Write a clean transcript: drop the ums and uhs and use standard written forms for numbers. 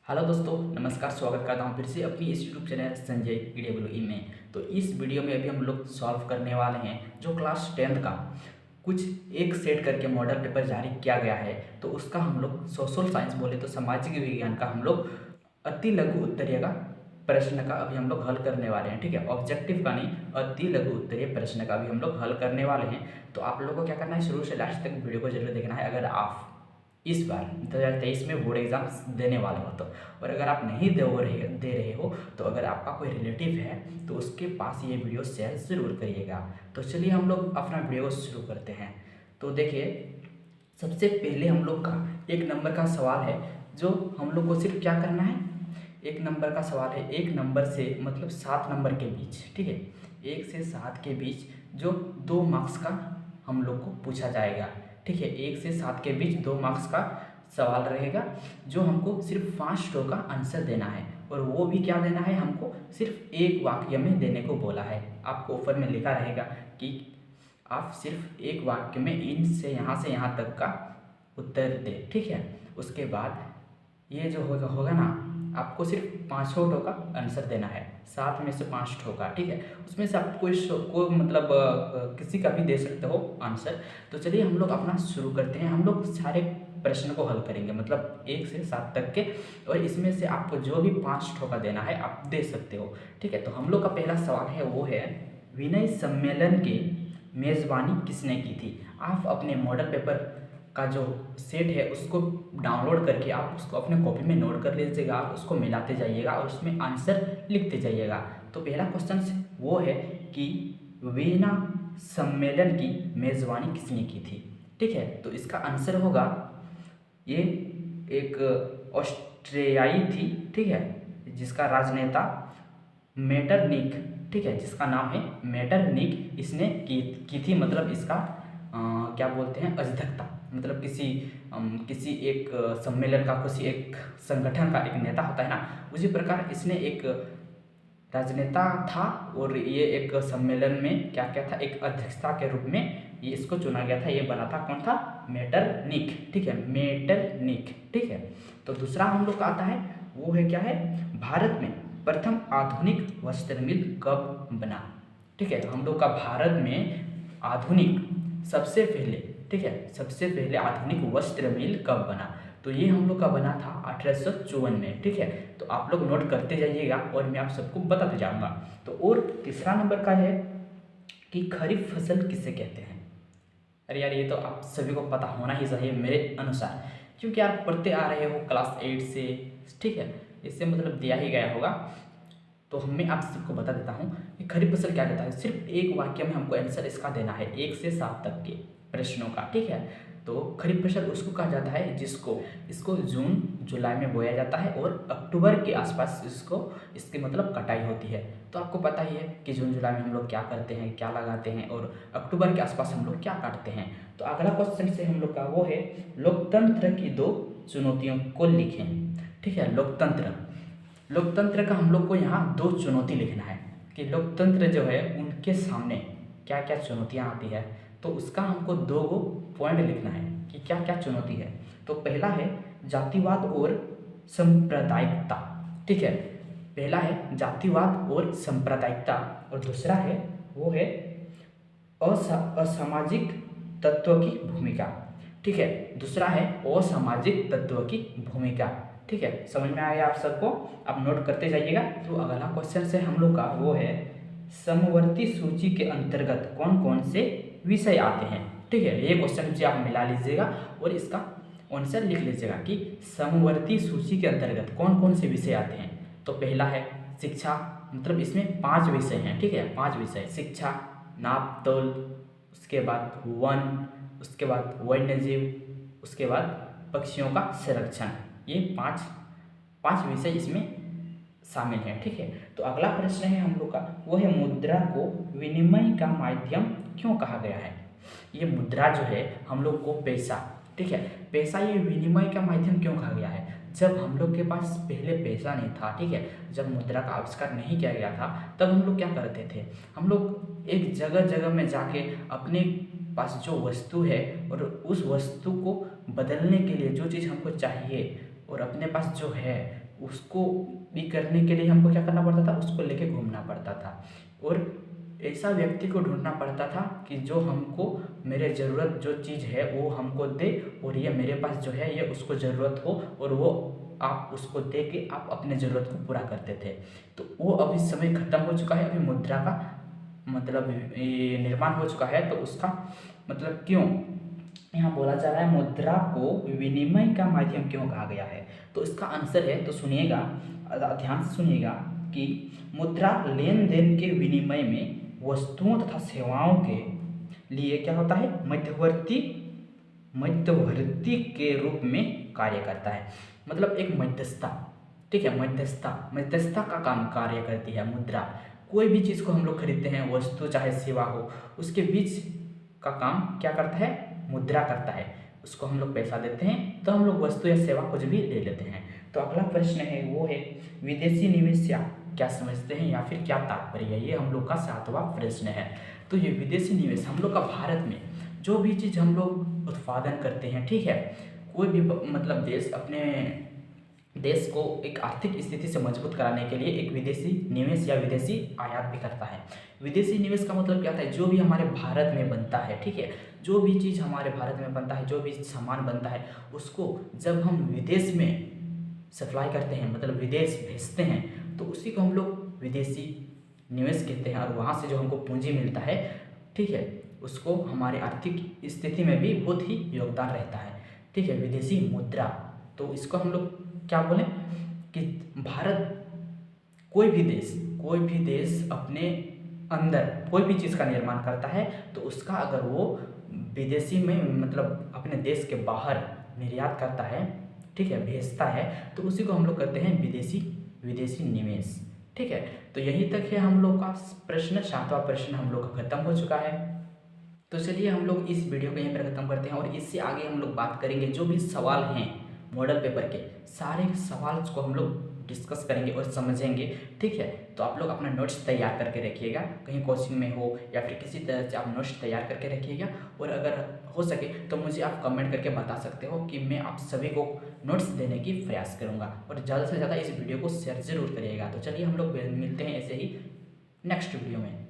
Hello दोस्तों, नमस्कार। स्वागत करता हूँ फिर से अपनी इस यूट्यूब चैनल संजय ईडब्ल्यूई में। तो इस वीडियो में अभी हम लोग सॉल्व करने वाले हैं जो क्लास 10th का कुछ एक सेट करके मॉडल पेपर जारी किया गया है। तो उसका हम लोग सोशल साइंस बोले तो सामाजिक विज्ञान का हम लोग अति लघु उत्तरीय का प्रश्न का अभी हम लोग हल करने वाले हैं। ठीक है, ऑब्जेक्टिव का नहीं, अति लघु उत्तरीय प्रश्न का अभी हम लोग हल करने वाले हैं। तो आप लोगों को क्या करना है, शुरू से लास्ट तक वीडियो को जरूर देखना है अगर आप इस बार 2023 में बोर्ड एग्जाम्स देने वाले हो तो। और अगर आप नहीं दे रहे हो तो अगर आपका कोई रिलेटिव है तो उसके पास ये वीडियो शेयर ज़रूर करिएगा। तो चलिए हम लोग अपना वीडियो शुरू करते हैं। तो देखिए, सबसे पहले हम लोग का एक नंबर का सवाल है जो हम लोग को सिर्फ क्या करना है, एक नंबर का सवाल है। एक नंबर से मतलब 7 नंबर के बीच, ठीक है, 1 से 7 के बीच जो 2 मार्क्स का हम लोग को पूछा जाएगा। ठीक है, 1 से 7 के बीच 2 मार्क्स का सवाल रहेगा जो हमको सिर्फ 5 टो का आंसर देना है। और वो भी क्या देना है, हमको सिर्फ एक वाक्य में देने को बोला है। आपको ऊपर में लिखा रहेगा कि आप सिर्फ एक वाक्य में इन से यहाँ तक का उत्तर दें। ठीक है, उसके बाद ये जो होगा ना, आपको सिर्फ 5 ठो का आंसर देना है, 7 में से 5 ठो का। ठीक है, उसमें से आप कोई मतलब किसी का भी दे सकते हो आंसर। तो चलिए हम लोग अपना शुरू करते हैं। हम लोग सारे प्रश्न को हल करेंगे, मतलब 1 से 7 तक के, और इसमें से आपको जो भी 5 ठो का देना है आप दे सकते हो। ठीक है, तो हम लोग का पहला सवाल है वो है, विनय सम्मेलन के मेज़बानी किसने की थी। आप अपने मॉडल पेपर का जो सेट है उसको डाउनलोड करके आप उसको अपने कॉपी में नोट कर लीजिएगा, आप उसको मिलाते जाइएगा और उसमें आंसर लिखते जाइएगा। तो पहला क्वेश्चन वो है कि वीना सम्मेलन की मेज़बानी किसने की थी। ठीक है, तो इसका आंसर होगा, ये एक ऑस्ट्रियाई थी। ठीक है, जिसका राजनेता मेटरनिक, ठीक है, जिसका नाम है मेटरनिक, इसने की थी। मतलब इसका क्या बोलते हैं, अध्यक्षता, मतलब किसी एक सम्मेलन का, किसी एक संगठन का एक नेता होता है ना, उसी प्रकार इसने एक राजनेता था और ये एक सम्मेलन में क्या क्या था, एक अध्यक्षता के रूप में ये इसको चुना गया था। ये बना था कौन था, मेटरनिक। ठीक है, मेटरनिक। ठीक है, तो दूसरा हम लोग का आता है वो है क्या है, भारत में प्रथम आधुनिक वस्त्र मिल कब बना। ठीक है, हम लोग का भारत में आधुनिक सबसे पहले, ठीक है, सबसे पहले आधुनिक वस्त्र मिल कब बना। तो ये हम लोग का बना था 1854 में। ठीक है, तो आप लोग नोट करते जाइएगा और मैं आप सबको बताते जाऊंगा। तो और तीसरा नंबर का है कि खरीफ फसल किसे कहते हैं। अरे यार, ये तो आप सभी को पता होना ही चाहिए मेरे अनुसार, क्योंकि आप पढ़ते आ रहे हो क्लास 8 से। ठीक है, इससे मतलब दिया ही गया होगा। तो मैं आप सबको बता देता हूँ कि खरीफ फसल क्या कहता है। सिर्फ एक वाक्य में हमको आंसर इसका देना है, 1 से 7 तक के प्रश्नों का। ठीक है, तो खरीफ फसल उसको कहा जाता है इसको जून जुलाई में बोया जाता है और अक्टूबर के आसपास इसकी मतलब कटाई होती है। तो आपको पता ही है कि जून जुलाई में हम लोग क्या करते हैं, क्या लगाते हैं, और अक्टूबर के आसपास हम लोग क्या काटते हैं। तो अगला क्वेश्चन से हम लोग का वो है, लोकतंत्र की 2 चुनौतियों को लिखें। ठीक है, लोकतंत्र का हम लोग को यहाँ 2 चुनौती लिखना है कि लोकतंत्र जो है उनके सामने क्या क्या चुनौतियाँ आती है। तो उसका हमको 2 पॉइंट लिखना है कि क्या क्या चुनौती है। तो पहला है जातिवाद और सांप्रदायिकता। ठीक है, पहला है जातिवाद और सांप्रदायिकता, और दूसरा है वो है असामाजिक तत्व की भूमिका। ठीक है, दूसरा है असामाजिक तत्व की भूमिका। ठीक है, समझ में आया आप सबको, आप नोट करते जाइएगा। तो अगला क्वेश्चन से हम लोग का वो है, समवर्ती सूची के अंतर्गत कौन कौन से विषय आते हैं। ठीक है, ये क्वेश्चन से आप मिला लीजिएगा और इसका आंसर लिख लीजिएगा कि समवर्ती सूची के अंतर्गत कौन कौन से विषय आते हैं। तो पहला है शिक्षा, मतलब इसमें 5 विषय हैं। ठीक है, 5 विषय, शिक्षा, नाप तोल, उसके बाद वन, उसके बाद वन्यजीव, उसके बाद पक्षियों का संरक्षण। ये 5 विषय इसमें शामिल हैं। ठीक है, तो अगला प्रश्न है हम लोग का वो है, मुद्रा को विनिमय का माध्यम क्यों कहा गया है। ये मुद्रा जो है हम लोग को पैसा, ठीक है, पैसा ये विनिमय का माध्यम क्यों कहा गया है। जब हम लोग के पास पहले पैसा नहीं था, ठीक है, जब मुद्रा का आविष्कार नहीं किया गया था, तब हम लोग क्या करते थे, हम लोग एक जगह जगह में जाके अपने पास जो वस्तु है और उस वस्तु को बदलने के लिए जो चीज़ हमको चाहिए और अपने पास जो है उसको भी करने के लिए हमको क्या करना पड़ता था, उसको लेके घूमना पड़ता था और ऐसा व्यक्ति को ढूंढना पड़ता था कि जो हमको मेरे ज़रूरत जो चीज़ है वो हमको दे और ये मेरे पास जो है ये उसको ज़रूरत हो और वो आप उसको दे के आप अपने ज़रूरत को पूरा करते थे। तो वो अभी समय ख़त्म हो चुका है, अभी मुद्रा का मतलब ये निर्माण हो चुका है। तो उसका मतलब क्यों यहाँ बोला जा रहा है मुद्रा को विनिमय का माध्यम क्यों कहा गया है, तो इसका आंसर है, तो सुनिएगा, ध्यान से सुनिएगा कि मुद्रा लेन देन के विनिमय में वस्तुओं तथा सेवाओं के लिए क्या होता है, मध्यवर्ती के रूप में कार्य करता है। मतलब एक मध्यस्थता, ठीक है, मध्यस्थता का काम कार्य करती है मुद्रा। कोई भी चीज़ को हम लोग खरीदते हैं, वस्तु चाहे सेवा हो, उसके बीच का काम क्या करता है, मुद्रा करता है। उसको हम लोग पैसा देते हैं तो हम लोग वस्तु या सेवा कुछ भी ले लेते हैं। तो अगला प्रश्न है वो है विदेशी निवेश या क्या समझते हैं या फिर क्या तात्पर्य है, ये हम लोग का 7वां प्रश्न है। तो ये विदेशी निवेश हम लोग का भारत में जो भी चीज़ हम लोग उत्पादन करते हैं, ठीक है, कोई भी मतलब देश अपने देश को एक आर्थिक स्थिति से मजबूत कराने के लिए एक विदेशी निवेश या विदेशी आयात भी करता है। विदेशी निवेश का मतलब क्या होता है, जो भी हमारे भारत में बनता है, ठीक है, जो भी चीज़ हमारे भारत में बनता है, जो भी सामान बनता है, उसको जब हम विदेश में सप्लाई करते हैं, मतलब विदेश भेजते हैं, तो उसी को हम लोग विदेशी निवेश कहते हैं। और वहाँ से जो हमको पूंजी मिलता है, ठीक है, उसको हमारे आर्थिक स्थिति में भी बहुत ही योगदान रहता है, ठीक है। विदेशी मुद्रा, तो इसको हम लोग क्या बोलें कि भारत कोई भी देश अपने अंदर कोई भी चीज़ का निर्माण करता है तो उसका अगर वो विदेशी में मतलब अपने देश के बाहर निर्यात करता है, ठीक है, भेजता है, तो उसी को हम लोग कहते हैं विदेशी निवेश, ठीक है। तो यहीं तक है हम लोग का प्रश्न, 7वां प्रश्न हम लोग का खत्म हो चुका है। तो चलिए हम लोग इस वीडियो को यहीं पर खत्म करते हैं और इससे आगे हम लोग बात करेंगे जो भी सवाल हैं मॉडल पेपर के, सारे सवाल को हम लोग डिस्कस करेंगे और समझेंगे, ठीक है। तो आप लोग अपना नोट्स तैयार करके रखिएगा, कहीं कोचिंग में हो या फिर किसी तरह से आप नोट्स तैयार करके रखिएगा। और अगर हो सके तो मुझे आप कमेंट करके बता सकते हो कि मैं आप सभी को नोट्स देने की प्रयास करूँगा। और ज़्यादा से ज़्यादा इस वीडियो को शेयर ज़रूर करिएगा। तो चलिए हम लोग मिलते हैं ऐसे ही नेक्स्ट वीडियो में।